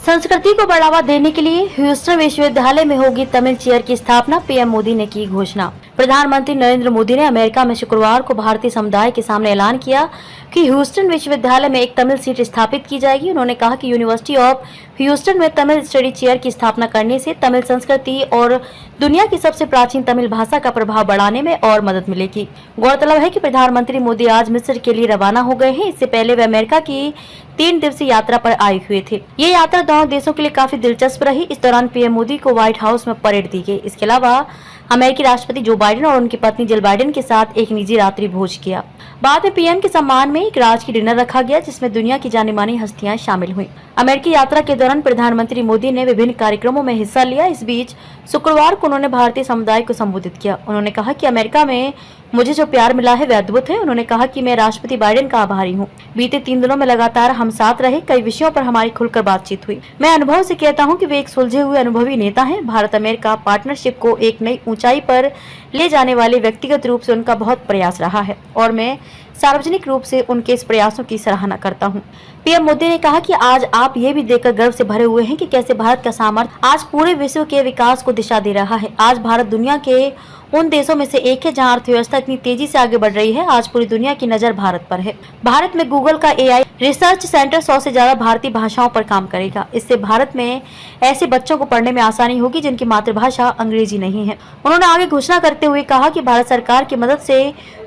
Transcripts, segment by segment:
संस्कृति को बढ़ावा देने के लिए ह्यूस्टन विश्वविद्यालय में होगी तमिल चेयर की स्थापना, पीएम मोदी ने की घोषणा। प्रधानमंत्री नरेंद्र मोदी ने अमेरिका में शुक्रवार को भारतीय समुदाय के सामने ऐलान किया कि ह्यूस्टन विश्वविद्यालय में एक तमिल सीट स्थापित की जाएगी। उन्होंने कहा कि यूनिवर्सिटी ऑफ ह्यूस्टन में तमिल स्टडी चेयर की स्थापना करने से तमिल संस्कृति और दुनिया की सबसे प्राचीन तमिल भाषा का प्रभाव बढ़ाने में और मदद मिलेगी। गौरतलब है कि प्रधानमंत्री मोदी आज मिस्र के लिए रवाना हो गए हैं। इससे पहले वे अमेरिका की 3 दिवसीय यात्रा पर आए हुए थे। ये यात्रा दोनों देशों के लिए काफी दिलचस्प रही। इस दौरान पीएम मोदी को व्हाइट हाउस में परेड दी गई। इसके अलावा अमेरिकी राष्ट्रपति जो बाइडेन और उनकी पत्नी जिल बाइडेन के साथ एक निजी रात्रि भोज किया। बाद में पीएम के सम्मान में एक राजकीय डिनर रखा गया, जिसमें दुनिया की जानी मानी हस्तियां शामिल हुईं। अमेरिकी यात्रा के दौरान प्रधानमंत्री मोदी ने विभिन्न कार्यक्रमों में हिस्सा लिया। इस बीच शुक्रवार को उन्होंने भारतीय समुदाय को संबोधित किया। उन्होंने कहा कि अमेरिका में मुझे जो प्यार मिला है वह अद्भुत है। उन्होंने कहा कि मैं राष्ट्रपति बाइडेन का आभारी हूँ। बीते 3 दिनों में लगातार हम साथ रहे, कई विषयों पर हमारी खुलकर बातचीत हुई। मैं अनुभव से कहता हूँ कि वे एक सुलझे हुए अनुभवी नेता हैं। भारत अमेरिका पार्टनरशिप को एक नई ऊंचाई पर ले जाने वाले व्यक्तिगत रूप से उनका बहुत प्रयास रहा है और मैं सार्वजनिक रूप से उनके इस प्रयासों की सराहना करता हूं। पीएम मोदी ने कहा कि आज आप ये भी देखकर गर्व से भरे हुए हैं कि कैसे भारत का सामर्थ्य आज पूरे विश्व के विकास को दिशा दे रहा है। आज भारत दुनिया के उन देशों में से एक है जहां अर्थव्यवस्था इतनी तेजी से आगे बढ़ रही है। आज पूरी दुनिया की नजर भारत पर है। भारत में गूगल का एआई रिसर्च सेंटर 100 से ज्यादा भारतीय भाषाओं पर काम करेगा। इससे भारत में ऐसे बच्चों को पढ़ने में आसानी होगी जिनकी मातृभाषा अंग्रेजी नहीं है। उन्होंने आगे घोषणा करते हुए कहा कि भारत सरकार की मदद से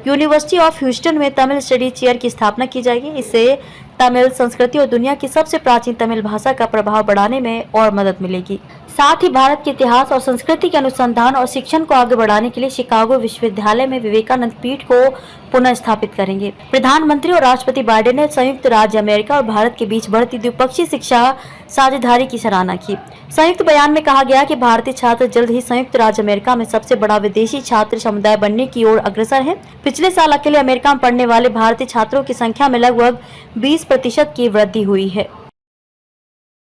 यूनिवर्सिटी ऑफ ह्यूस्टन में तमिल स्टडी चेयर की स्थापना की जाएगी। इससे तमिल संस्कृति और दुनिया की सबसे प्राचीन तमिल भाषा का प्रभाव बढ़ाने में और मदद मिलेगी। साथ ही भारत के इतिहास और संस्कृति के अनुसंधान और शिक्षण को आगे बढ़ाने के लिए शिकागो विश्वविद्यालय में विवेकानंद पीठ को पुनः स्थापित करेंगे। प्रधानमंत्री और राष्ट्रपति बाइडेन ने संयुक्त राज्य अमेरिका और भारत के बीच बढ़ती द्विपक्षीय शिक्षा साझेदारी की सराहना की। संयुक्त बयान में कहा गया कि भारतीय छात्र जल्द ही संयुक्त राज्य अमेरिका में सबसे बड़ा विदेशी छात्र समुदाय बनने की ओर अग्रसर है। पिछले साल अकेले अमेरिका में पढ़ने वाले भारतीय छात्रों की संख्या में लगभग 20% की वृद्धि हुई है।